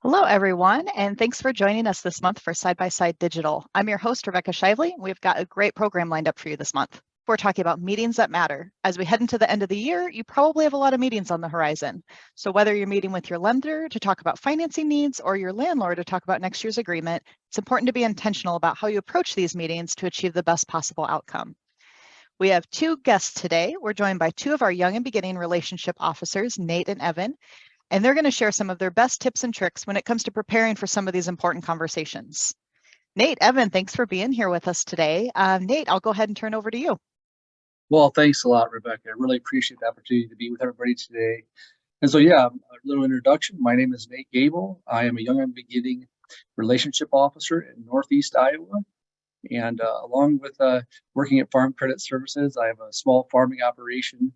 Hello, everyone, and thanks for joining us this month for Side by Side Digital. I'm your host, Rebecca Shively. We've got a great program lined up for you this month. We're talking about meetings that matter. As we head into the end of the year, you probably have a lot of meetings on the horizon. So whether you're meeting with your lender to talk about financing needs or your landlord to talk about next year's agreement, it's important to be intentional about how you approach these meetings to achieve the best possible outcome. We have two guests today. We're joined by two of our young and beginning relationship officers, Nate and Evan, and they're going to share some of their best tips and tricks when it comes to preparing for some of these important conversations. Nate, Evan, thanks for being here with us today. Nate, I'll go ahead and turn over to you. Well, thanks a lot, Rebecca. I really appreciate the opportunity to be with everybody today. And so, a little introduction. My name is Nate Gable. I am a young and beginning relationship officer in Northeast Iowa. And along with working at Farm Credit Services, I have a small farming operation,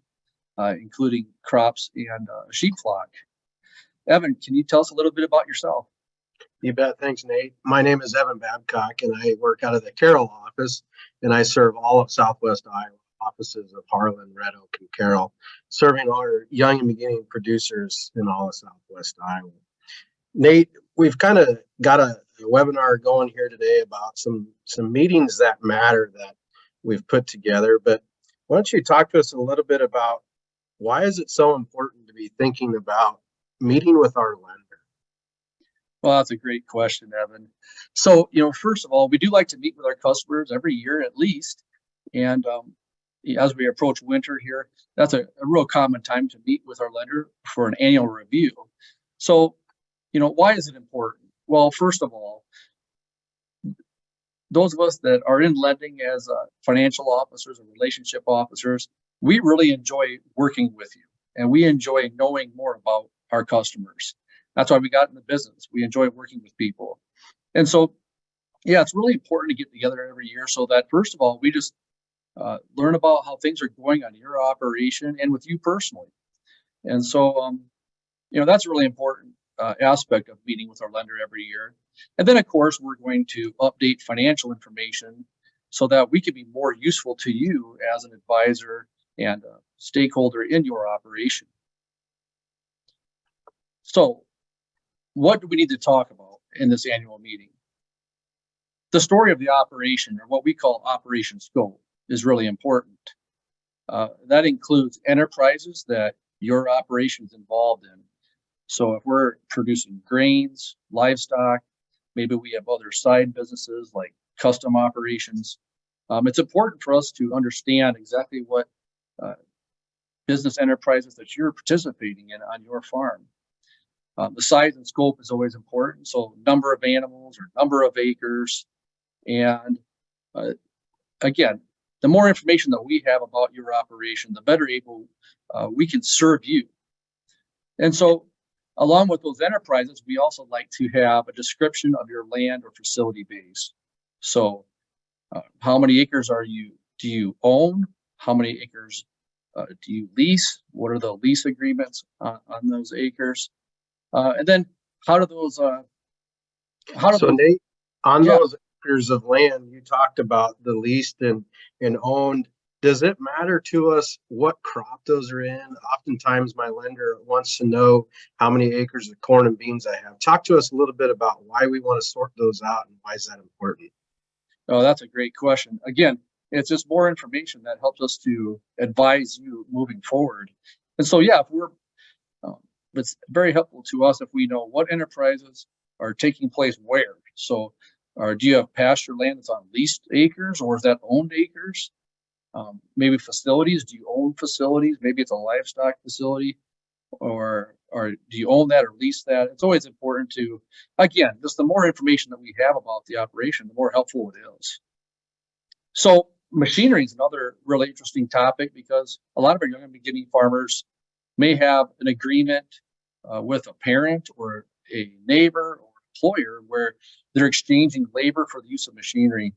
including crops and a sheep flock. Evan, can you tell us a little bit about yourself? You bet. Thanks, Nate. My name is Evan Babcock, and I work out of the Carroll office, and I serve all of Southwest Iowa offices of Harlan, Red Oak, and Carroll, serving our young and beginning producers in all of Southwest Iowa. Nate, we've kind of got a webinar going here today about some meetings that matter that we've put together, but why don't you talk to us a little bit about why is it so important to be thinking about meeting with our lender? Well, that's a great question, Evan. So, first of all, we do like to meet with our customers every year at least. And as we approach winter here, that's a real common time to meet with our lender for an annual review. So, why is it important? Well, first of all, those of us that are in lending as financial officers or relationship officers, we really enjoy working with you and we enjoy knowing more about our customers. That's why we got in the business. We enjoy working with people. And so, it's really important to get together every year so that, first of all, we just learn about how things are going on your operation and with you personally. And so, that's a really important aspect of meeting with our lender every year. And then, of course, we're going to update financial information so that we can be more useful to you as an advisor and a stakeholder in your operation. So, what do we need to talk about in this annual meeting? The story of the operation, or what we call operation scope, is really important. That includes enterprises that your operation is involved in. So if we're producing grains, livestock, maybe we have other side businesses like custom operations, it's important for us to understand exactly what business enterprises that you're participating in on your farm. The size and scope is always important. So number of animals or number of acres. And again, the more information that we have about your operation, the better able we can serve you. And so along with those enterprises, we also like to have a description of your land or facility base. So how many acres do you own? How many acres do you lease? What are the lease agreements on those acres? And then how do those Nate, on those acres of land you talked about, the leased and owned, does it matter to us what crop those are in? Oftentimes my lender wants to know how many acres of corn and beans I have. Talk to us a little bit about why we want to sort those out and why is that important? Oh, that's a great question. Again, it's just more information that helps us to advise you moving forward. And so, if we're it's very helpful to us if we know what enterprises are taking place where. So, do you have pasture land that's on leased acres, or is that owned acres? Maybe facilities. Do you own facilities? Maybe it's a livestock facility, or do you own that or lease that? It's always important to, again, just the more information that we have about the operation, the more helpful it is. So, machinery is another really interesting topic because a lot of our young and beginning farmers may have an agreement with a parent or a neighbor or employer where they're exchanging labor for the use of machinery.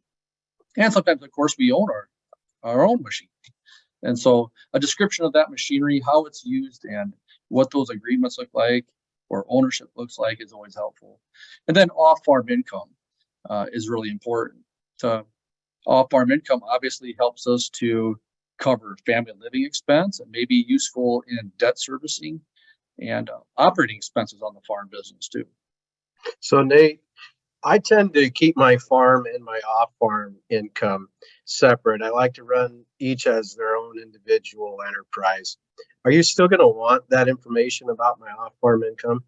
And sometimes, of course, we own our own machine. And so a description of that machinery, how it's used and what those agreements look like or ownership looks like is always helpful. And then off-farm income is really important. Off-farm income obviously helps us to cover family living expense and may be useful in debt servicing and operating expenses on the farm business too. So Nate, I tend to keep my farm and my off-farm income separate. I like to run each as their own individual enterprise. Are you still going to want that information about my off-farm income?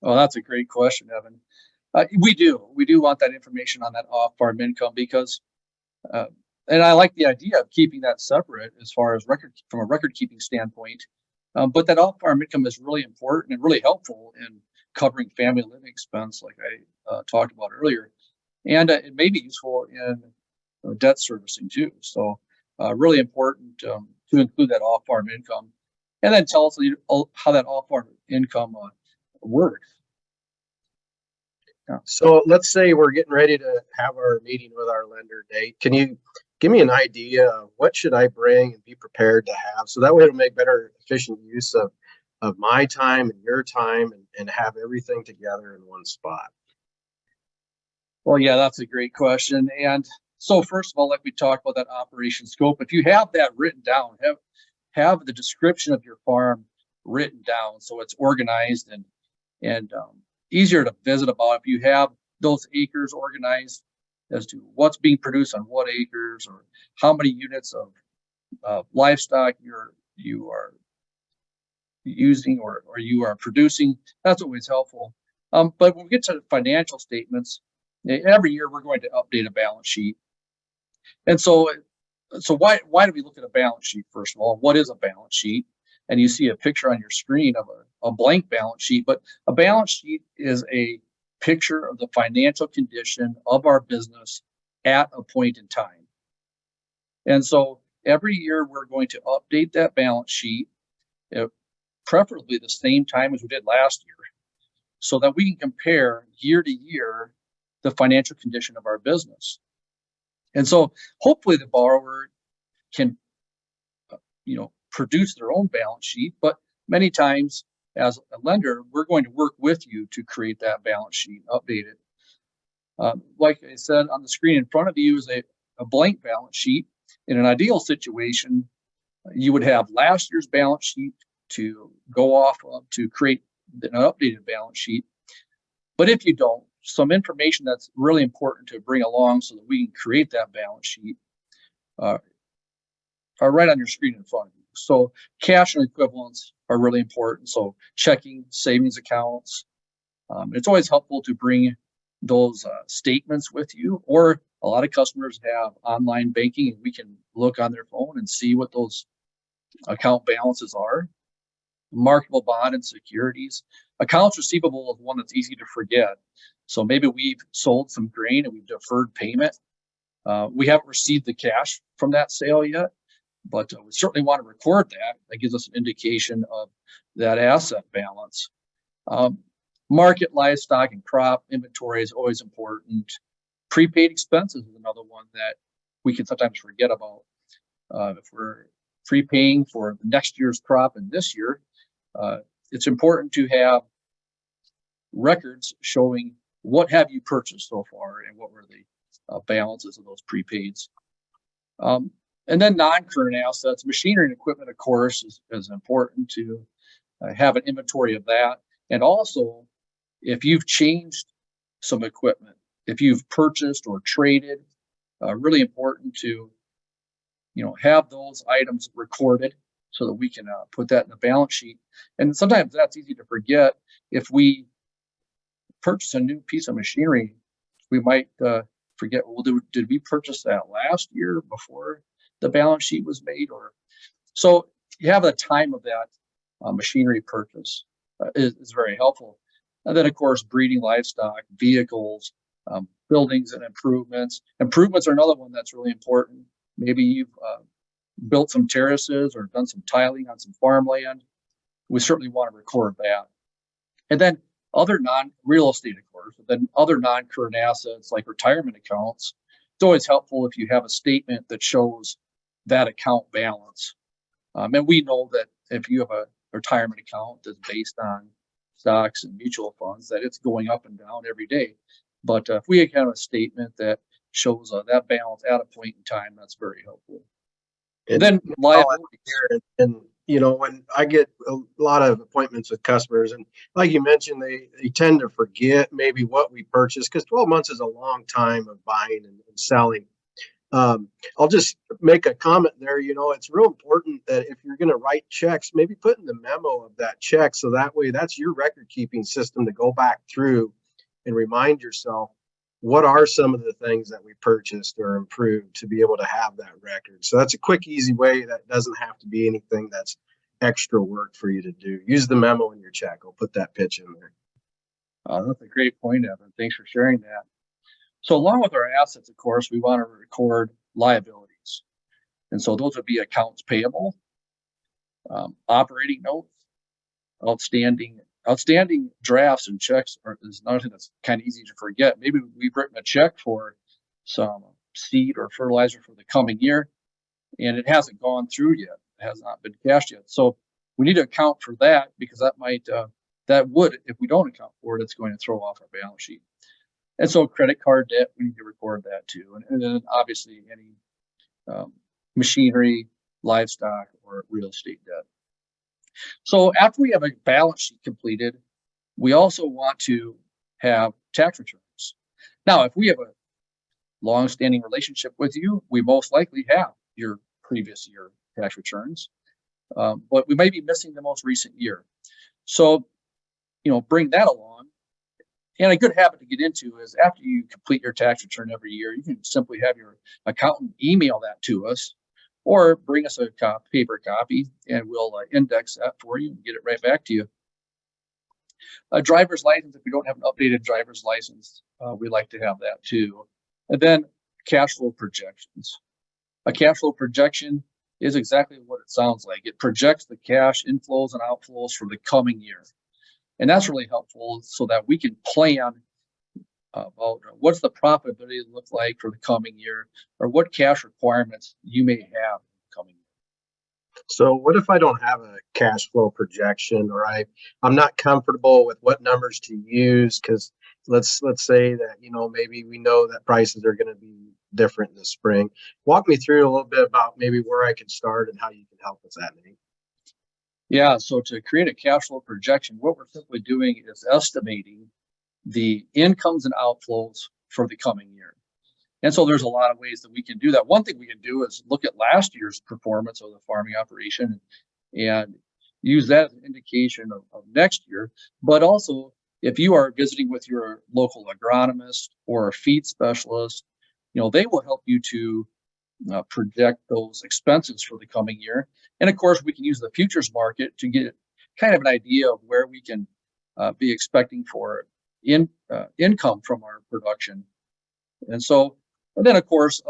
Oh, that's a great question, Evan. We do want that information on that off-farm income because, uh, and I like the idea of keeping that separate as far as from a record keeping standpoint. But that off-farm income is really important and really helpful in covering family living expense, like I talked about earlier, and it may be useful in debt servicing too. So, really important to include that off-farm income, and then tell us how that off-farm income works. Yeah. So let's say we're getting ready to have our meeting with our lender, Nate. Can you give me an idea of what should I bring and be prepared to have? So that way it'll make better, efficient use of my time and your time and have everything together in one spot. Well, yeah, that's a great question. And so, first of all, like we talked about that operation scope, if you have that written down, have the description of your farm written down so it's organized and easier to visit about. If you have those acres organized as to what's being produced on what acres or how many units of livestock you are using or you are producing, that's always helpful. But when we get to the financial statements, every year we're going to update a balance sheet. And so why do we look at a balance sheet? First of all, what is a balance sheet? And you see a picture on your screen of a blank balance sheet, but a balance sheet is a picture of the financial condition of our business at a point in time. And so every year we're going to update that balance sheet, preferably the same time as we did last year, so that we can compare year to year the financial condition of our business. And so hopefully the borrower can, produce their own balance sheet, but many times as a lender, we're going to work with you to create that balance sheet, update it. Like I said, on the screen in front of you is a blank balance sheet. In an ideal situation, you would have last year's balance sheet to go off of to create an updated balance sheet. But if you don't, some information that's really important to bring along so that we can create that balance sheet are right on your screen in front of you. So cash and equivalents are really important. So checking, savings accounts. It's always helpful to bring those statements with you, or a lot of customers have online banking and we can look on their phone and see what those account balances are. Marketable bond and securities. Accounts receivable is one that's easy to forget. So maybe we've sold some grain and we've deferred payment. We haven't received the cash from that sale yet, but we certainly want to record that. That gives us an indication of that asset balance. Market livestock and crop inventory is always important. Prepaid expenses is another one that we can sometimes forget about. If we're prepaying for next year's crop and this year, it's important to have records showing what have you purchased so far and what were the balances of those prepaids. And then non-current assets, machinery and equipment, of course, is important to have an inventory of that. And also, if you've changed some equipment, if you've purchased or traded, really important to have those items recorded so that we can put that in the balance sheet. And sometimes that's easy to forget. If we purchase a new piece of machinery, we might forget, well, did we purchase that last year before the balance sheet was made? Or so you have the time of that machinery purchase is very helpful. And then, of course, breeding livestock, vehicles, buildings and improvements. Improvements are another one that's really important. Maybe you've built some terraces or done some tiling on some farmland. We certainly want to record that. And then other non-real estate, of course, but then other non-current assets like retirement accounts. It's always helpful if you have a statement that shows that account balance. And we know that if you have a retirement account that's based on stocks and mutual funds, that it's going up and down every day. But if we have a statement that shows that balance at a point in time, that's very helpful. And then liabilities. when I get a lot of appointments with customers, and like you mentioned, they tend to forget maybe what we purchased, because 12 months is a long time of buying and selling. I'll just make a comment there. It's real important that if you're going to write checks, maybe put in the memo of that check, so that way that's your record keeping system to go back through and remind yourself what are some of the things that we purchased or improved to be able to have that record. So that's a quick, easy way that doesn't have to be anything that's extra work for you to do. Use the memo in your check. I'll put that pitch in there. That's a great point, Evan. Thanks for sharing that. So along with our assets, of course, we want to record liabilities. And so those would be accounts payable, operating notes, outstanding drafts and checks is another thing that's kind of easy to forget. Maybe we've written a check for some seed or fertilizer for the coming year, and it hasn't gone through yet. It has not been cashed yet. So we need to account for that, because that would, if we don't account for it, it's going to throw off our balance sheet. And so credit card debt, we need to record that too. And then obviously any machinery, livestock, or real estate debt. So after we have a balance sheet completed, we also want to have tax returns. Now, if we have a long-standing relationship with you, we most likely have your previous year tax returns, but we may be missing the most recent year. So, bring that along. And a good habit to get into is, after you complete your tax return every year, you can simply have your accountant email that to us, or bring us a paper copy, and we'll index that for you and get it right back to you. A driver's license, if we don't have an updated driver's license, we like to have that too. And then cash flow projections. A cash flow projection is exactly what it sounds like. It projects the cash inflows and outflows for the coming year. And that's really helpful, so that we can plan about what's the profitability look like for the coming year, or what cash requirements you may have coming year. So what if I don't have a cash flow projection, or I'm not comfortable with what numbers to use? Because let's say that, maybe we know that prices are going to be different in the spring. Walk me through a little bit about maybe where I can start and how you can help with that, Nate. Yeah, so to create a cash flow projection, what we're simply doing is estimating the incomes and outflows for the coming year. And so there's a lot of ways that we can do that. One thing we can do is look at last year's performance of the farming operation and use that as an indication of next year. But also, if you are visiting with your local agronomist or a feed specialist, they will help you to project those expenses for the coming year. And of course, we can use the futures market to get kind of an idea of where we can be expecting for income from our production. And then of course,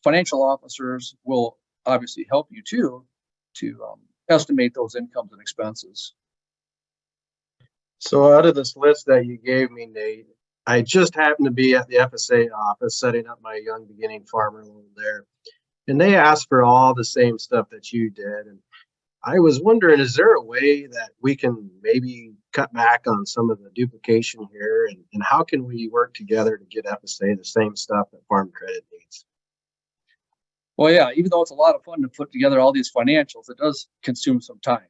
financial officers will obviously help you too to estimate those incomes and expenses. So out of this list that you gave me, Nate, I just happened to be at the FSA office setting up my young beginning farmer loan there. And they asked for all the same stuff that you did. And I was wondering, is there a way that we can maybe cut back on some of the duplication here? And how can we work together to get FSA the same stuff that Farm Credit needs? Well, yeah, even though it's a lot of fun to put together all these financials, it does consume some time.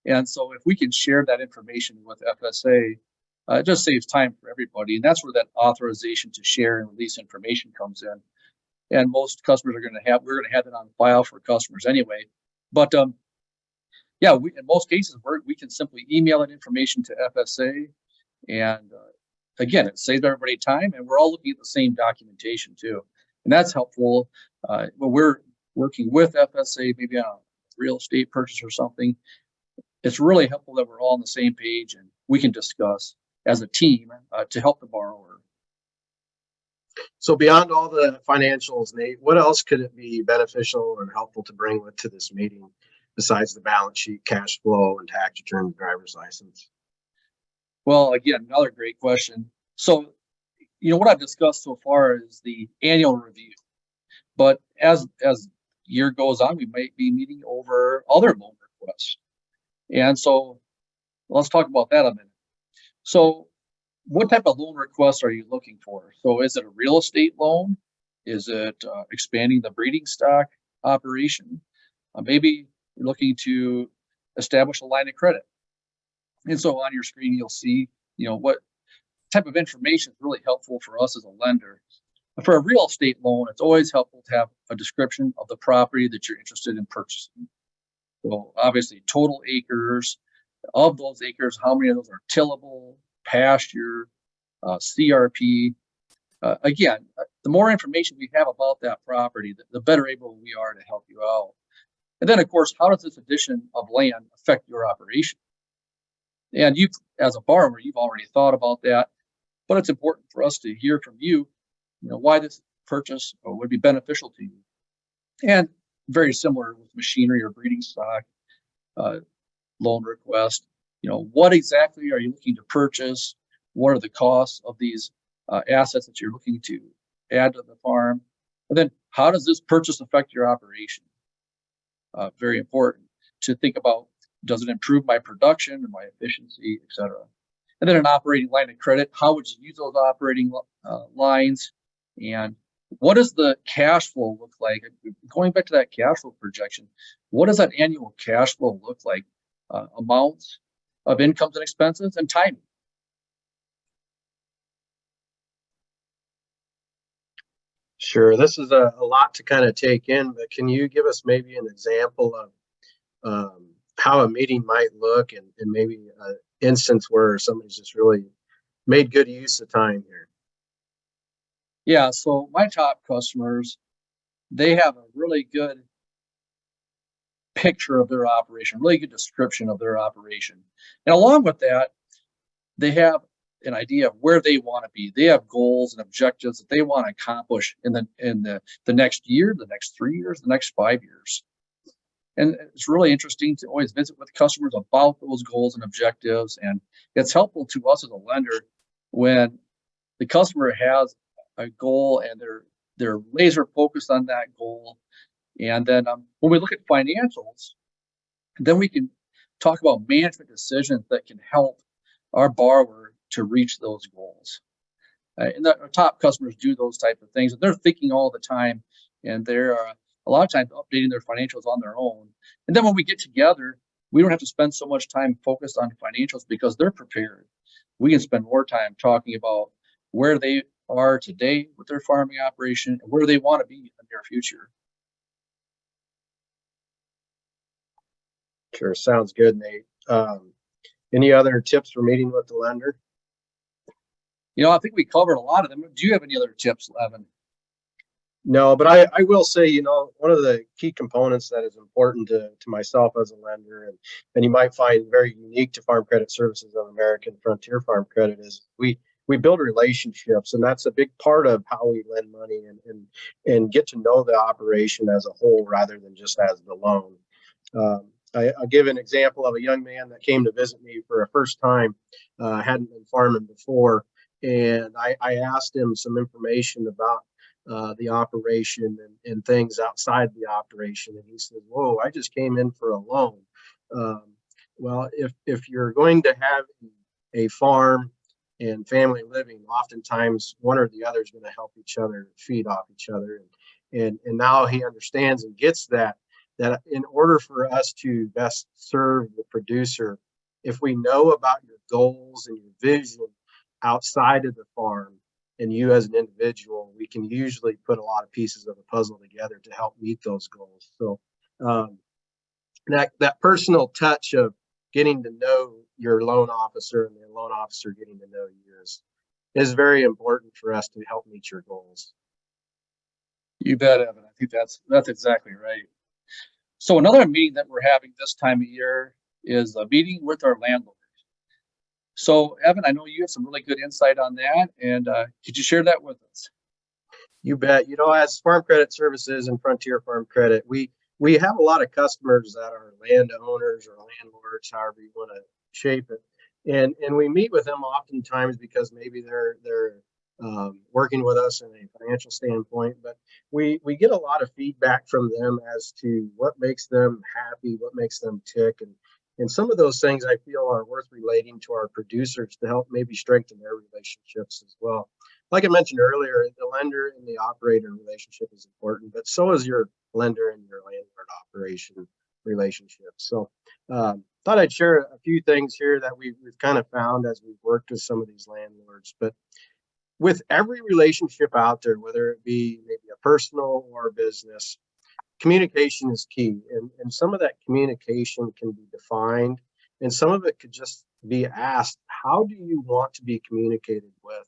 And so if we can share that information with FSA, it just saves time for everybody. And that's where that authorization to share and release information comes in. And most customers we're going to have that on file for customers anyway. But in most cases, we can simply email that information to FSA. And again, it saves everybody time, and we're all looking at the same documentation too. And that's helpful when we're working with FSA, maybe on a real estate purchase or something. It's really helpful that we're all on the same page and we can discuss as a team to help the borrower. So beyond all the financials, Nate, what else could it be beneficial or helpful to bring to this meeting besides the balance sheet, cash flow, and tax return, driver's license? Well, again, another great question. So, what I've discussed so far is the annual review. But as year goes on, we might be meeting over other loan requests. And so let's talk about that a minute. So what type of loan requests are you looking for? So is it a real estate loan? Is it expanding the breeding stock operation? Maybe you're looking to establish a line of credit. And so on your screen, you'll see, what type of information is really helpful for us as a lender. For a real estate loan, it's always helpful to have a description of the property that you're interested in purchasing. So obviously total acres, of those acres, how many of those are tillable, pasture, CRP. Again, the more information we have about that property, the better able we are to help you out. And then, of course, how does this addition of land affect your operation? And you, as a borrower, you've already thought about that, but it's important for us to hear from you, why this purchase would be beneficial to you. And very similar with machinery or breeding stock, loan request, what exactly are you looking to purchase? What are the costs of these assets that you're looking to add to the farm? And then how does this purchase affect your operation? Very important to think about, does it improve my production and my efficiency, et cetera? And then an operating line of credit, how would you use those operating lines? And what does the cash flow look like? Going back to that cash flow projection, what does that annual cash flow look like? Amounts of incomes and expenses and timing. Sure, this is a lot to kind of take in, but can you give us maybe an example of how a meeting might look, and maybe an instance where somebody's just really made good use of time here? Yeah, so my top customers, they have a really good picture of their operation, really good description of their operation. And along with that, they have an idea of where they want to be. They have goals and objectives that they want to accomplish in the next year, the next 3 years, the next 5 years. And it's really interesting to always visit with customers about those goals and objectives. And it's helpful to us as a lender when the customer has a goal and they're laser focused on that goal. And then when we look at financials, then we can talk about management decisions that can help our borrower to reach those goals. And our top customers do those type of things. And they're thinking all the time, and they're a lot of times updating their financials on their own. And then when we get together, we don't have to spend so much time focused on financials because they're prepared. We can spend more time talking about where they are today with their farming operation and where they want to be in the near future. Sure, sounds good, Nate. Any other tips for meeting with the lender? I think we covered a lot of them. Do you have any other tips, Evan? No, but I will say, one of the key components that is important to myself as a lender, and you might find very unique to Farm Credit Services of America and Frontier Farm Credit, is we build relationships, and that's a big part of how we lend money and get to know the operation as a whole rather than just as the loan. I'll give an example of a young man that came to visit me for a first time, hadn't been farming before, and I asked him some information about the operation and things outside the operation. And he said, "Whoa, I just came in for a loan." Well, if you're going to have a farm and family living, oftentimes one or the other is going to help each other feed off each other. And now he understands and gets that in order for us to best serve the producer, if we know about your goals and your vision outside of the farm, and you as an individual, we can usually put a lot of pieces of the puzzle together to help meet those goals. So that personal touch of getting to know your loan officer and the loan officer getting to know you is very important for us to help meet your goals. You bet, Evan. I think that's exactly right. So another meeting that we're having this time of year is a meeting with our landlord. So, Evan, I know you have some really good insight on that, and could you share that with us? You bet. As Farm Credit Services and Frontier Farm Credit, we have a lot of customers that are landowners or landlords, however you want to shape it, and we meet with them oftentimes because maybe they're working with us in a financial standpoint, but we get a lot of feedback from them as to what makes them happy, what makes them tick, and some of those things I feel are worth relating to our producers to help maybe strengthen their relationships as well. Like I mentioned earlier, the lender and the operator relationship is important, but so is your lender and your landlord operation. relationships. So thought I'd share a few things here that we've kind of found as we've worked with some of these landlords. But with every relationship out there, whether it be maybe a personal or a business, communication is key. And some of that communication can be defined, and some of it could just be asked, how do you want to be communicated with?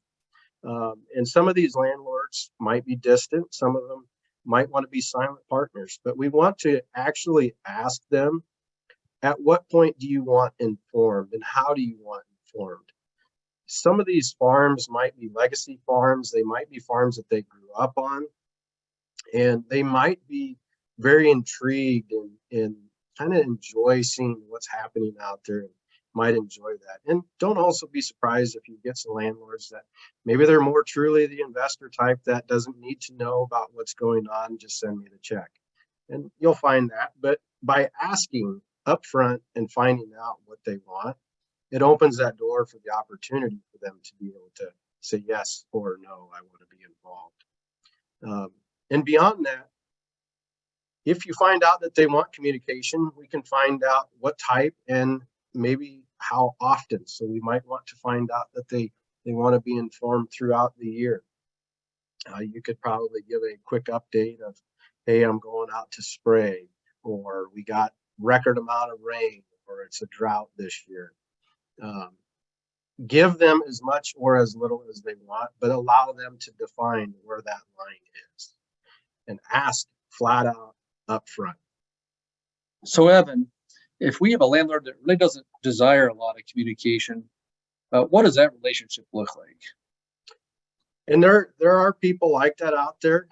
And some of these landlords might be distant. Some of them might want to be silent partners, but we want to actually ask them, at what point do you want informed and how do you want informed? Some of these farms might be legacy farms. They might be farms that they grew up on, and they might be very intrigued and kind of enjoy seeing what's happening out there and might enjoy that. And don't also be surprised if you get some landlords that maybe they're more truly the investor type that doesn't need to know about what's going on, just send me the check. And you'll find that. But by asking upfront and finding out what they want, it opens that door for the opportunity for them to be able to say yes or no, I want to be involved. And beyond that, if you find out that they want communication, we can find out what type and maybe how often. So we might want to find out that they want to be informed throughout the year. You could probably give a quick update of, hey, I'm going out to spray, or we got record amount of rain, or it's a drought this year. Give them as much or as little as they want, but allow them to define where that line is and ask flat out up front. So Evan, if we have a landlord that really doesn't desire a lot of communication, what does that relationship look like? And there are people like that out there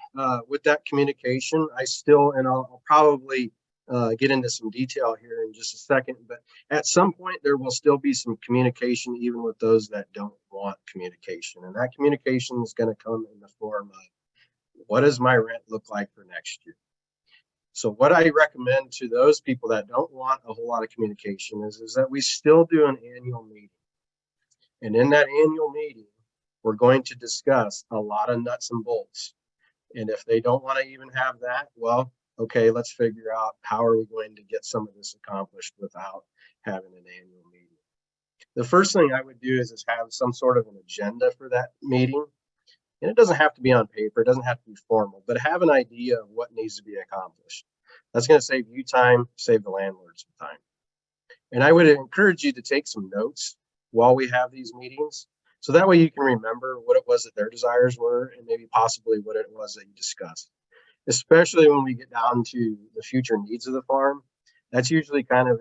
with that communication. I'll probably get into some detail here in just a second, but at some point there will still be some communication even with those that don't want communication. And that communication is going to come in the form of, what does my rent look like for next year? So what I recommend to those people that don't want a whole lot of communication is that we still do an annual meeting. And in that annual meeting, we're going to discuss a lot of nuts and bolts. And if they don't want to even have that, well, okay, let's figure out how are we going to get some of this accomplished without having an annual meeting. The first thing I would do is have some sort of an agenda for that meeting. And it doesn't have to be on paper, it doesn't have to be formal, but have an idea of what needs to be accomplished. That's going to save you time, save the landlords some time. And I would encourage you to take some notes while we have these meetings, so that way you can remember what it was that their desires were and maybe possibly what it was that you discussed. Especially when we get down to the future needs of the farm, that's usually kind of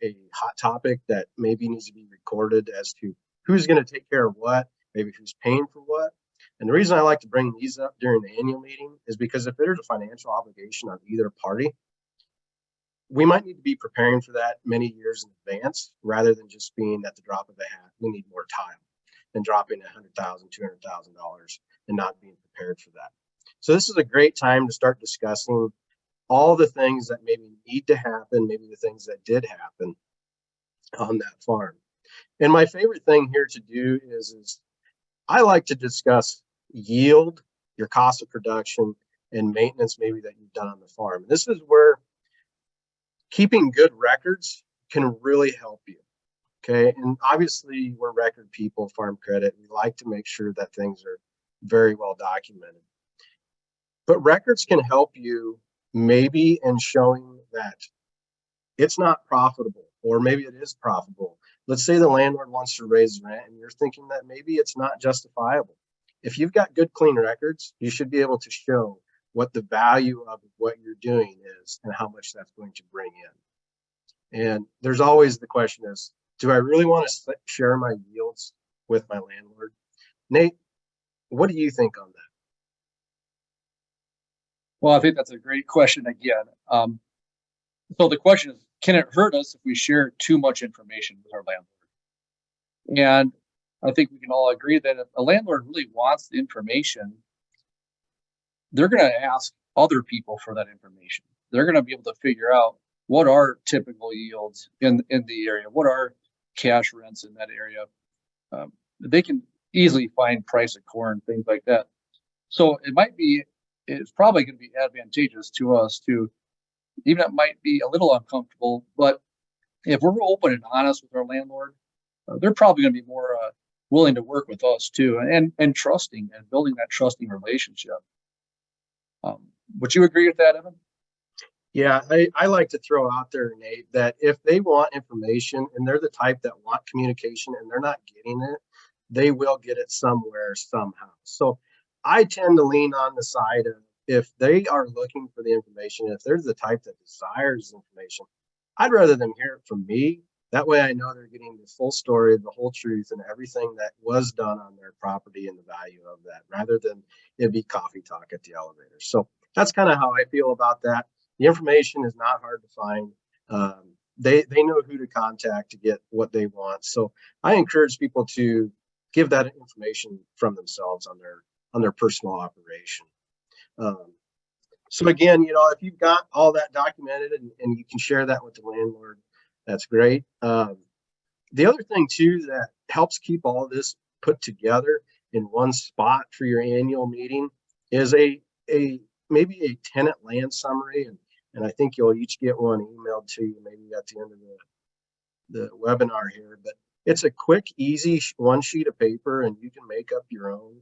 a hot topic that maybe needs to be recorded as to who's going to take care of what, maybe who's paying for what. And the reason I like to bring these up during the annual meeting is because if there's a financial obligation on either party, we might need to be preparing for that many years in advance, rather than just being at the drop of a hat. We need more time than dropping $100,000, $200,000 and not being prepared for that. So this is a great time to start discussing all the things that maybe need to happen, maybe the things that did happen on that farm. And my favorite thing here to do is I like to discuss yield, your cost of production, and maintenance maybe that you've done on the farm. And this is where keeping good records can really help you. Okay. And obviously we're record people, Farm Credit. We like to make sure that things are very well documented. But records can help you maybe in showing that it's not profitable, or maybe it is profitable. Let's say the landlord wants to raise rent and you're thinking that maybe it's not justifiable. If you've got good, clean records, you should be able to show what the value of what you're doing is and how much that's going to bring in. And there's always the question is, do I really want to share my yields with my landlord? Nate, what do you think on that? Well, I think that's a great question again. So the question is, can it hurt us if we share too much information with our landlord? And I think we can all agree that if a landlord really wants the information, they're going to ask other people for that information. They're going to be able to figure out what are typical yields in the area, what are cash rents in that area. They can easily find price of corn, things like that. So it's probably going to be advantageous to us to even it might be a little uncomfortable, but if we're open and honest with our landlord, they're probably going to be more willing to work with us too, and trusting and building that trusting relationship. Would you agree with that, Evan? Yeah, I like to throw out there, Nate, that if they want information and they're the type that want communication and they're not getting it, they will get it somewhere, somehow. So I tend to lean on the side of if they are looking for the information, if they're the type that desires information, I'd rather them hear it from me. That way I know they're getting the full story, the whole truth, and everything that was done on their property and the value of that, rather than it be coffee talk at the elevator. So that's kind of how I feel about that. The information is not hard to find. They know who to contact to get what they want. So I encourage people to give that information from themselves on their personal operation. So again, if you've got all that documented and you can share that with the landlord, that's great. The other thing too that helps keep all this put together in one spot for your annual meeting is a maybe a tenant land summary, and I think you'll each get one emailed to you maybe at the end of the webinar here. But it's a quick, easy one sheet of paper, and you can make up your own.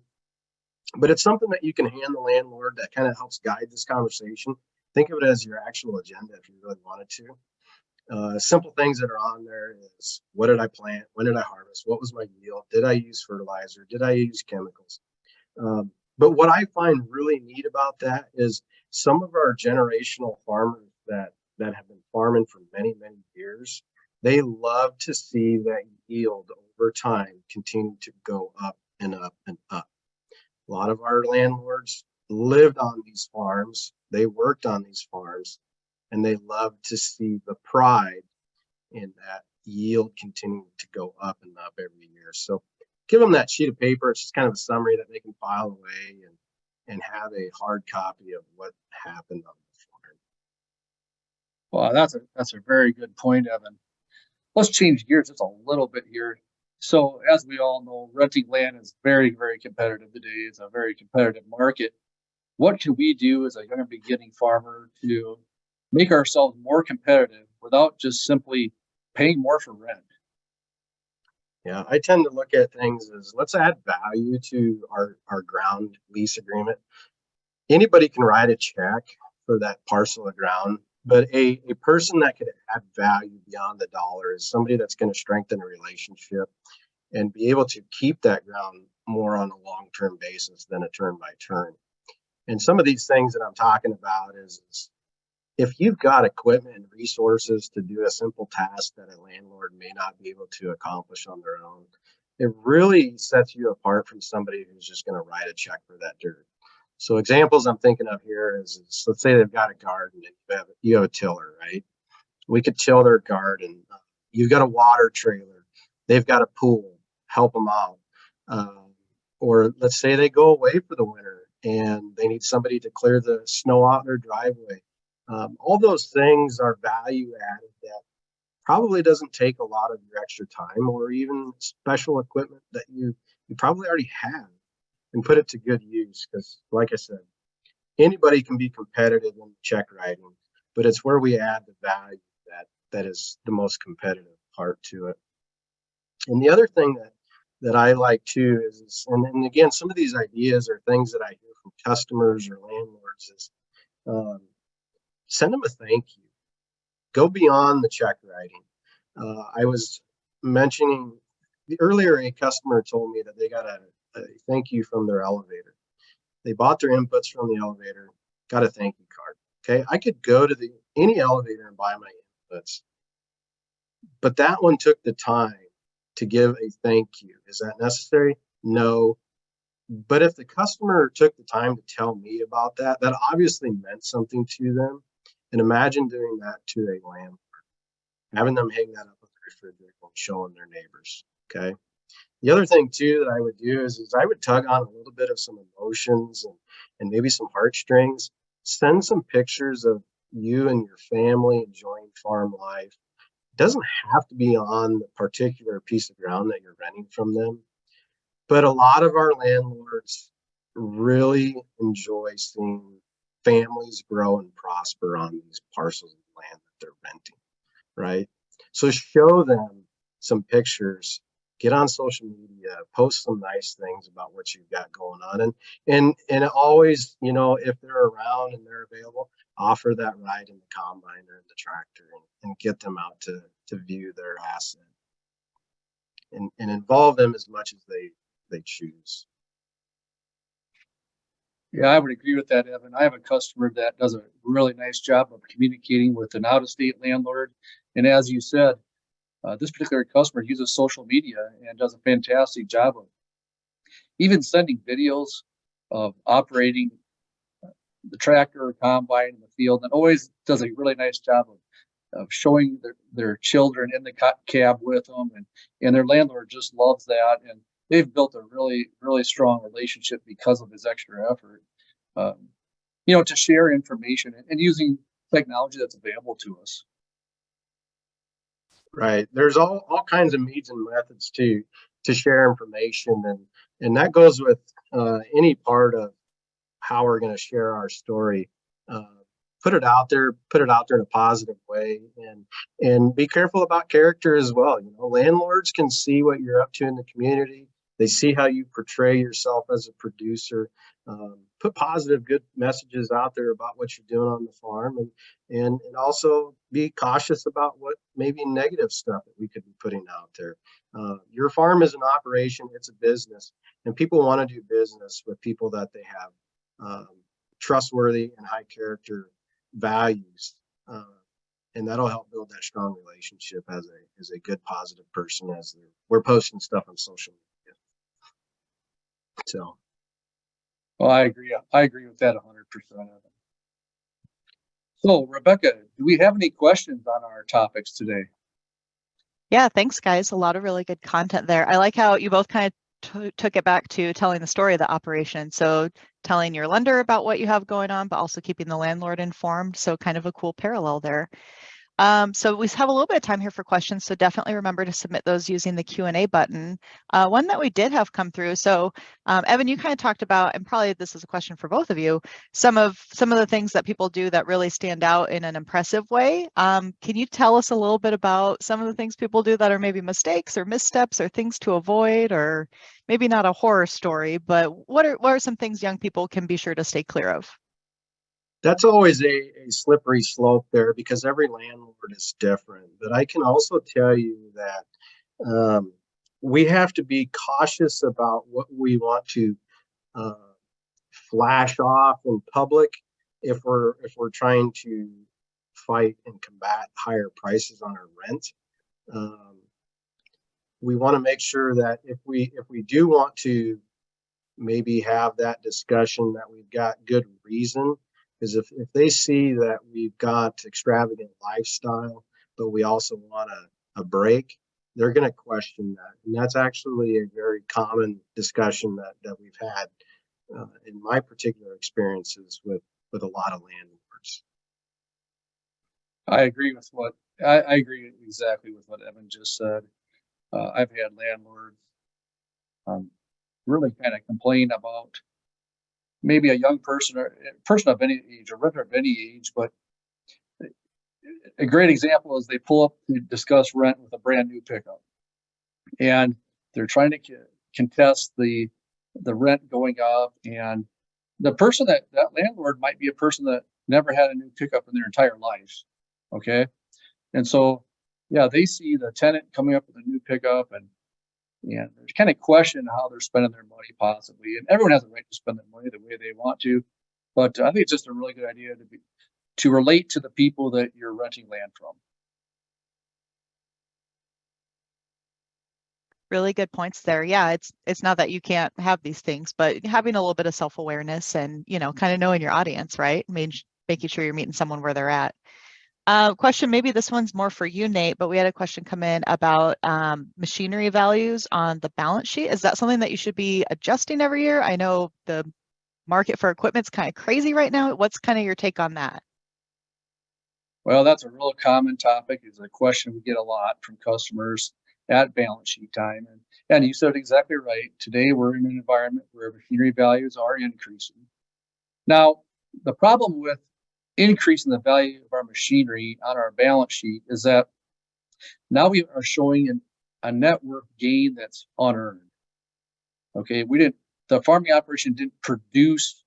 But it's something that you can hand the landlord that kind of helps guide this conversation. Think of it as your actual agenda if you really wanted to. Simple things that are on there is, what did I plant? When did I harvest? What was my yield? Did I use fertilizer? Did I use chemicals? But what I find really neat about that is some of our generational farmers that have been farming for many, many years, they love to see that yield over time continue to go up and up and up. A lot of our landlords lived on these farms, they worked on these farms, and they love to see the pride in that yield continue to go up and up every year. So give them that sheet of paper. It's just kind of a summary that they can file away and have a hard copy of what happened on the farm. Well, that's a very good point, Evan. Let's change gears just a little bit here. So as we all know, renting land is very, very competitive today. It's a very competitive market. What can we do as a young and beginning farmer to make ourselves more competitive without just simply paying more for rent? Yeah, I tend to look at things as, let's add value to our ground lease agreement. Anybody can write a check for that parcel of ground, but a person that could add value beyond the dollar is somebody that's going to strengthen a relationship and be able to keep that ground more on a long-term basis than a turn by turn. And some of these things that I'm talking about is if you've got equipment and resources to do a simple task that a landlord may not be able to accomplish on their own, it really sets you apart from somebody who's just going to write a check for that dirt. So examples I'm thinking of here is let's say they've got a garden and you have a tiller, right? We could till their garden. You've got a water trailer. They've got a pool. Help them out. Or let's say they go away for the winter and they need somebody to clear the snow out their driveway. All those things are value added that probably doesn't take a lot of your extra time or even special equipment that you probably already have, and put it to good use. Because like I said, anybody can be competitive in check writing, but it's where we add the value that is the most competitive part to it. And the other thing that I like too is and again, some of these ideas are things that I hear from customers or landlords is send them a thank you. Go beyond the check writing. I was mentioning earlier, a customer told me that they got a thank you from their elevator. They bought their inputs from the elevator, got a thank you card. Okay, I could go to any elevator and buy my inputs, but that one took the time to give a thank you. Is that necessary? No. But if the customer took the time to tell me about that, that obviously meant something to them. And imagine doing that to a landlord, having them hang that up on the refrigerator and showing their neighbors. Okay. The other thing too that I would do is I would tug on a little bit of some emotions and maybe some heartstrings. Send some pictures of you and your family enjoying farm life. It doesn't have to be on the particular piece of ground that you're renting from them, but a lot of our landlords really enjoy seeing families grow and prosper on these parcels of land that they're renting, right? So show them some pictures, get on social media, post some nice things about what you've got going on, and always, if they're around and they're available, offer that ride in the combine or in the tractor, and get them out to view their asset, and involve them as much as they choose. Yeah, I would agree with that, Evan. I have a customer that does a really nice job of communicating with an out-of-state landlord. And as you said, this particular customer uses social media and does a fantastic job of even sending videos of operating the tractor or combine in the field, and always does a really nice job of showing their children in the cab with them. And their landlord just loves that. And they've built a really, really strong relationship because of his extra effort, to share information and using technology that's available to us. Right. There's all kinds of means and methods to share information, and that goes with any part of how we're going to share our story. Put it out there in a positive way, and be careful about character as well. Landlords can see what you're up to in the community. They see how you portray yourself as a producer. Put positive, good messages out there about what you're doing on the farm, and also be cautious about what maybe negative stuff that we could be putting out there. Your farm is an operation, it's a business, and people want to do business with people that they have trustworthy and high character values, and that'll help build that strong relationship as a good, positive person as we're posting stuff on social media. So. Well, I agree. I agree with that 100%. So, Rebecca, do we have any questions on our topics today? Yeah, thanks, guys. A lot of really good content there. I like how you both kind of took it back to telling the story of the operation. So telling your lender about what you have going on, but also keeping the landlord informed. So kind of a cool parallel there. So we have a little bit of time here for questions, so definitely remember to submit those using the Q&A button. One that we did have come through. So Evan, you kind of talked about, and probably this is a question for both of you, some of the things that people do that really stand out in an impressive way. Can you tell us a little bit about some of the things people do that are maybe mistakes or missteps or things to avoid, or maybe not a horror story, but what are some things young people can be sure to stay clear of? That's always a slippery slope there, because every landlord is different. But I can also tell you that we have to be cautious about what we want to flash off in public if we're trying to fight and combat higher prices on our rent. We want to make sure that if we do want to maybe have that discussion, that we've got good reason. Because if they see that we've got extravagant lifestyle, but we also want a break, they're going to question that. And that's actually a very common discussion that we've had in my particular experiences with a lot of landlords. I agree exactly with what Evan just said. I've had landlords really kind of complain about maybe a young person or a person of any age, or renter of any age. But a great example is they pull up to discuss rent with a brand new pickup, and they're trying to contest the rent going up. And the person that landlord might be a person that never had a new pickup in their entire life. Okay. And so, yeah, they see the tenant coming up with a new pickup, and they kind of question how they're spending their money possibly. And everyone has a right to spend their money the way they want to. But I think it's just a really good idea to relate to the people that you're renting land from. Really good points there. Yeah, it's not that you can't have these things, but having a little bit of self-awareness and, kind of knowing your audience, right? Making sure you're meeting someone where they're at. Question, maybe this one's more for you, Nate, but we had a question come in about machinery values on the balance sheet. Is that something that you should be adjusting every year? I know the market for equipment's kind of crazy right now. What's kind of your take on that? Well, that's a real common topic. It's a question we get a lot from customers at balance sheet time. And you said exactly right. Today, we're in an environment where machinery values are increasing. Now, The problem with increasing the value of our machinery on our balance sheet is that now we are showing a net worth gain that's unearned. Okay, the farming operation didn't produce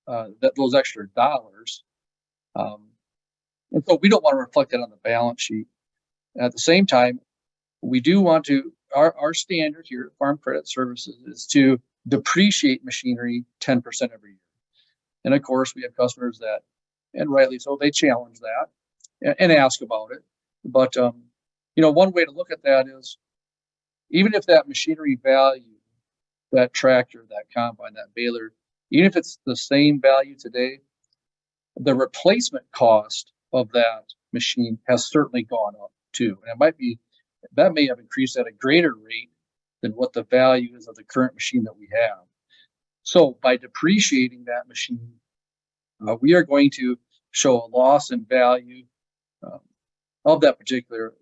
those extra dollars. And so we don't want to reflect that on the balance sheet. At the same time, we do want to, our standard here at Farm Credit Services is to depreciate machinery 10% every year. And of course, we have customers that, and rightly so, they challenge that and ask about it. But, one way to look at that is, even if that machinery value, that tractor, that combine, that baler, even if it's the same value today, the replacement cost of that machine has certainly gone up too. And that may have increased at a greater rate than what the value is of the current machine that we have. So by depreciating that machine, we are going to show a loss in value of that particular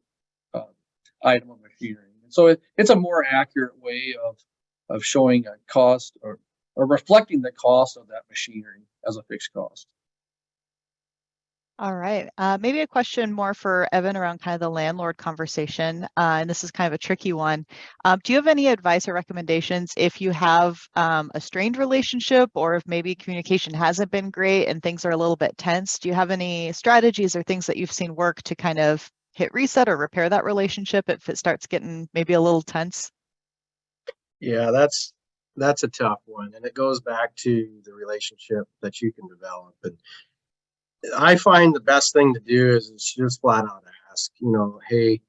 item of machinery. And so it's a more accurate way of showing a cost or reflecting the cost of that machinery as a fixed cost. All right. Maybe a question more for Evan around kind of the landlord conversation. And this is kind of a tricky one. Do you have any advice or recommendations if you have a strained relationship, or if maybe communication hasn't been great and things are a little bit tense? Do you have any strategies or things that you've seen work to kind of hit reset or repair that relationship if it starts getting maybe a little tense? Yeah, that's a tough one, and it goes back to the relationship that you can develop. And I find the best thing to do is just flat out ask, hey,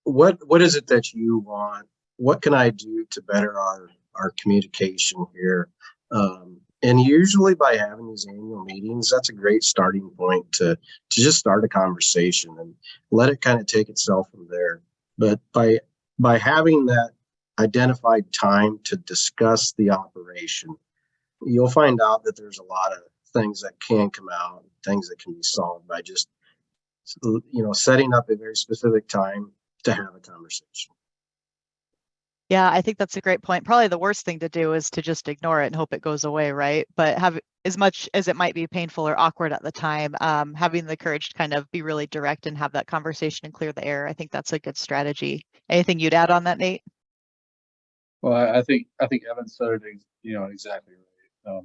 what is it that you want? What can I do to better our communication here? And usually by having these annual meetings, that's a great starting point to just start a conversation and let it kind of take itself from there. But by having that identified time to discuss the operation, you'll find out that there's a lot of things that can come out, things that can be solved by just, setting up a very specific time to have a conversation. Yeah, I think that's a great point. Probably the worst thing to do is to just ignore it and hope it goes away, right? But have, as much as it might be painful or awkward at the time, having the courage to kind of be really direct and have that conversation and clear the air, I think that's a good strategy. Anything you'd add on that, Nate? Well, I think Evan said it, exactly right.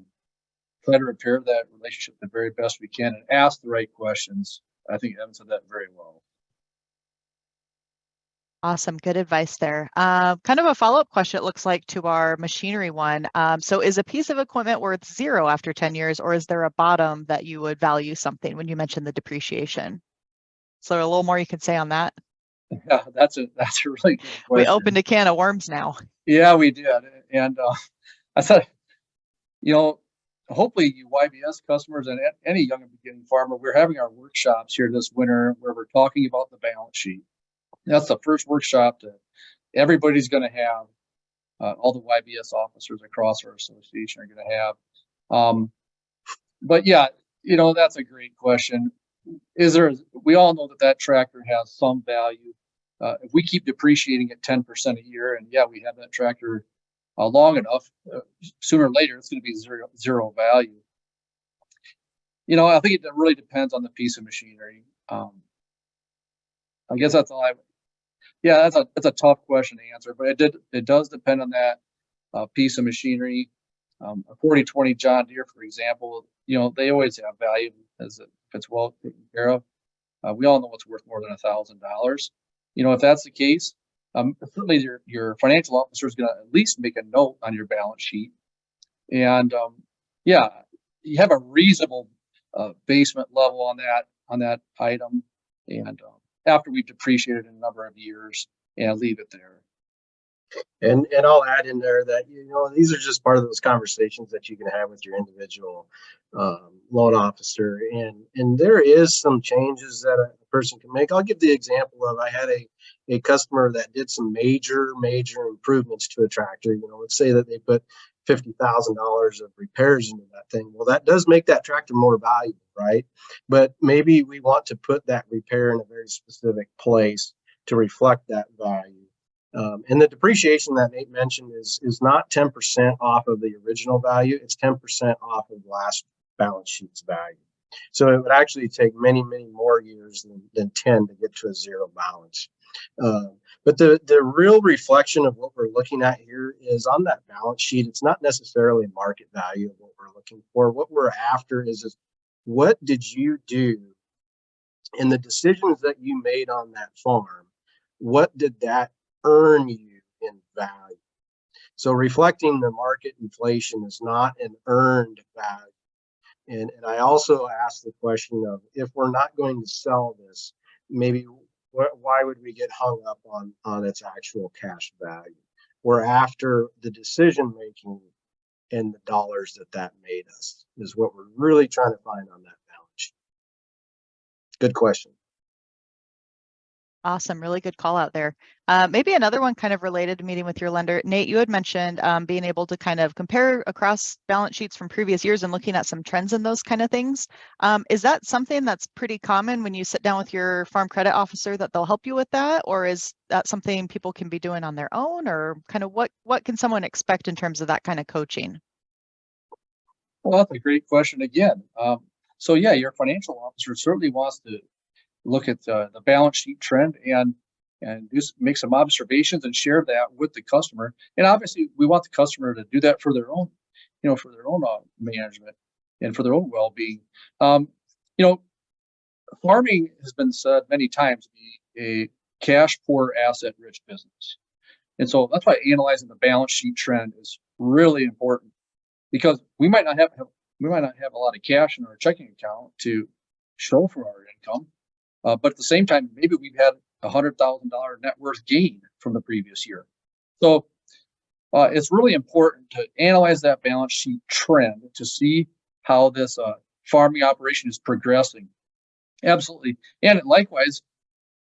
Try to repair that relationship the very best we can and ask the right questions. I think Evan said that very well. Awesome. Good advice there. Kind of a follow-up question, it looks like, to our machinery one. So is a piece of equipment worth zero after 10 years, or is there a bottom that you would value something when you mentioned the depreciation? So a little more you can say on that? Yeah, that's a really good question. We opened a can of worms now. Yeah, we did. And I said, hopefully you YBS customers and any young and beginning farmer, we're having our workshops here this winter where we're talking about the balance sheet. That's the first workshop that everybody's going to have. All the YBS officers across our association are going to have. But yeah, that's a great question. We all know that tractor has some value. If we keep depreciating at 10% a year, and yeah, we have that tractor long enough, sooner or later it's going to be zero value. I think it really depends on the piece of machinery. I guess that's all yeah, that's a tough question to answer, but it does depend on that piece of machinery. A 4020 John Deere, for example, they always have value if it's well taken care of. We all know it's worth more than $1,000. If that's the case, certainly your financial officer is going to at least make a note on your balance sheet. And yeah, you have a reasonable basement level on that item. And after we've depreciated in a number of years, and leave it there. And I'll add in there that these are just part of those conversations that you can have with your individual loan officer, and there is some changes that a person can make. I'll give the example of, I had a customer that did some major improvements to a tractor. Let's say that they put $50,000 of repairs into that thing. Well, that does make that tractor more valuable, right? But maybe we want to put that repair in a very specific place to reflect that value. And the depreciation that Nate mentioned is not 10% off of the original value. It's 10% off of last balance sheet's value. So it would actually take many, many more years than 10 to get to a zero balance. But the real reflection of what we're looking at here is on that balance sheet. It's not necessarily market value of what we're looking for. What we're after is what did you do in the decisions that you made on that farm? What did that earn you in value? So reflecting the market inflation is not an earned value. And I also asked the question of, if we're not going to sell this, maybe why would we get hung up on its actual cash value? We're after the decision making and the dollars that made us is what we're really trying to find on that balance sheet. Good question. Awesome. Really good call out there. Maybe another one kind of related to meeting with your lender. Nate, you had mentioned being able to kind of compare across balance sheets from previous years and looking at some trends in those kind of things. Is that something that's pretty common when you sit down with your farm credit officer, that they'll help you with that? Or is that something people can be doing on their own? Or kind of what can someone expect in terms of that kind of coaching? Well, that's a great question again. So yeah, your financial officer certainly wants to look at the balance sheet trend and just make some observations and share that with the customer. And obviously, we want the customer to do that for their own, management and for their own well-being. Farming has been said many times to be a cash poor, asset rich business, and so that's why analyzing the balance sheet trend is really important, because we might not have a lot of cash in our checking account to show for our income. But at the same time, maybe we've had $100,000 net worth gain from the previous year. So it's really important to analyze that balance sheet trend to see how this farming operation is progressing. Absolutely. And likewise,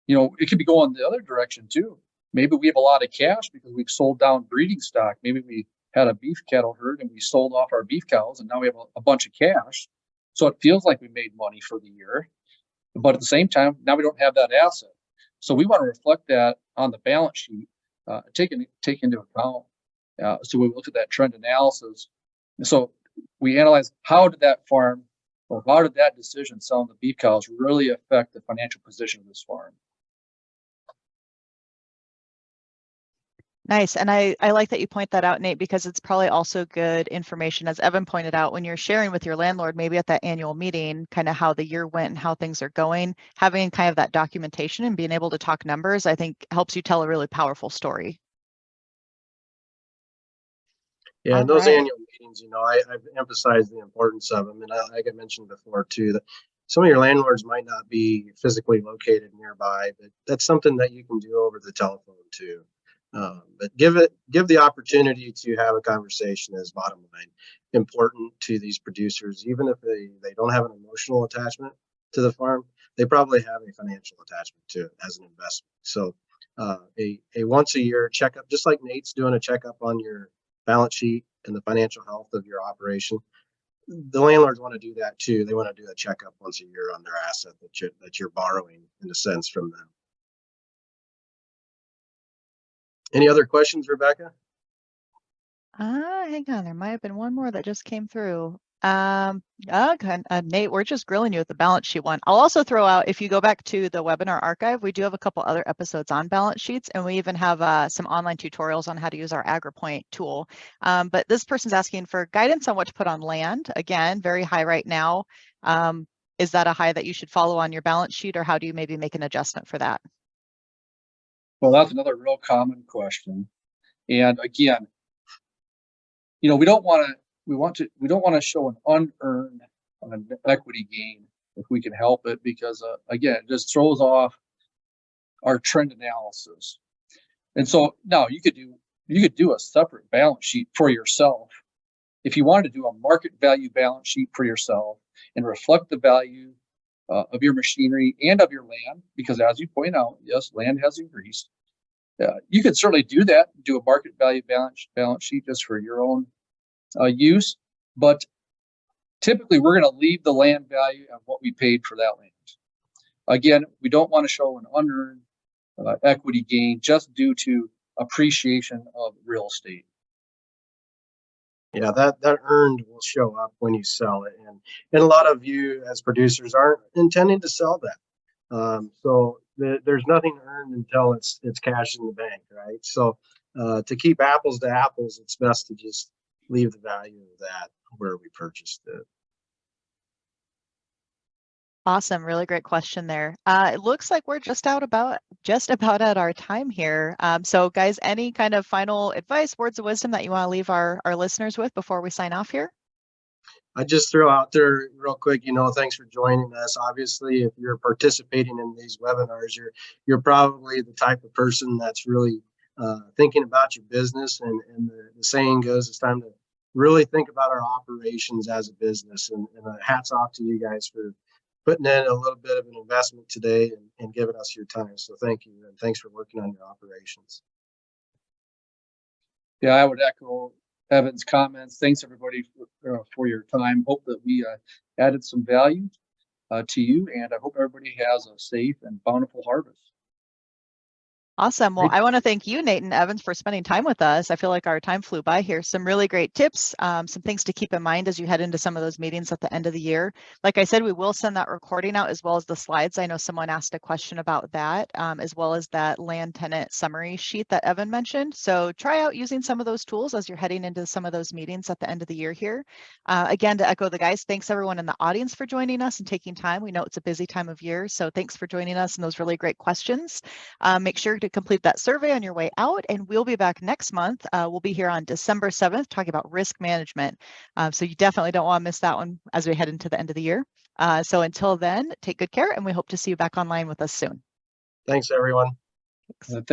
it could be going the other direction too. Maybe we have a lot of cash because we've sold down breeding stock. Maybe we had a beef cattle herd and we sold off our beef cows, and now we have a bunch of cash. So it feels like we made money for the year. But at the same time, now we don't have that asset. So we want to reflect that on the balance sheet, take into account. So we look at that trend analysis. So we analyze, how did that farm, or how did that decision selling the beef cows really affect the financial position of this farm? Nice. And I like that you point that out, Nate, because it's probably also good information, as Evan pointed out, when you're sharing with your landlord, maybe at that annual meeting, kind of how the year went and how things are going. Having kind of that documentation and being able to talk numbers, I think helps you tell a really powerful story. Yeah, and those annual meetings, I've emphasized the importance of them. And like I mentioned before too, that some of your landlords might not be physically located nearby, but that's something that you can do over the telephone too. But give the opportunity to have a conversation is bottom line important to these producers. Even if they don't have an emotional attachment to the farm, they probably have a financial attachment to it as an investment. So a once a year checkup, just like Nate's doing a checkup on your balance sheet and the financial health of your operation, the landlords want to do that too. They want to do a checkup once a year on their asset that you're borrowing, in a sense, from them. Any other questions, Rebecca? Hang on, there might have been one more that just came through. Okay, Nate, we're just grilling you with the balance sheet one. I'll also throw out, if you go back to the webinar archive, we do have a couple other episodes on balance sheets, and we even have some online tutorials on how to use our AgriPoint tool. But this person's asking for guidance on what to put on land. Again, very high right now. Is that a high that you should follow on your balance sheet, or how do you maybe make an adjustment for that? Well, that's another real common question. And again, we don't want to show an unearned equity gain if we can help it, because again, it just throws off our trend analysis. And so now you could do a separate balance sheet for yourself if you wanted to do a market value balance sheet for yourself and reflect the value of your machinery and of your land, because as you point out, yes, land has increased. You could certainly do that, do a market value balance sheet just for your own use, but typically we're going to leave the land value of what we paid for that land. Again, we don't want to show an unearned equity gain just due to appreciation of real estate. Yeah, that earned will show up when you sell it, and a lot of you as producers aren't intending to sell that. So there's nothing earned until it's cash in the bank, right? So to keep apples to apples, it's best to just leave the value of that where we purchased it. Awesome. Really great question there. It looks like we're just about at our time here. So guys, any kind of final advice, words of wisdom that you want to leave our listeners with before we sign off here? I just throw out there real quick, thanks for joining us. Obviously, if you're participating in these webinars, you're probably the type of person that's really thinking about your business. And the saying goes, it's time to really think about our operations as a business. And hats off to you guys for putting in a little bit of an investment today and giving us your time. So thank you. And thanks for working on your operations. Yeah, I would echo Evan's comments. Thanks everybody for your time. Hope that we added some value to you, and I hope everybody has a safe and bountiful harvest. Awesome. Well, I want to thank you, Nate and Evans, for spending time with us. I feel like our time flew by here. Some really great tips, some things to keep in mind as you head into some of those meetings at the end of the year. Like I said, we will send that recording out as well as the slides. I know someone asked a question about that, as well as that land tenant summary sheet that Evan mentioned. So try out using some of those tools as you're heading into some of those meetings at the end of the year here. Again, to echo the guys, thanks everyone in the audience for joining us and taking time. We know it's a busy time of year, so thanks for joining us and those really great questions. Make sure to complete that survey on your way out, and we'll be back next month. We'll be here on December 7th talking about risk management. So you definitely don't want to miss that one as we head into the end of the year. So until then, take good care, and we hope to see you back online with us soon. Thanks, everyone. Thanks.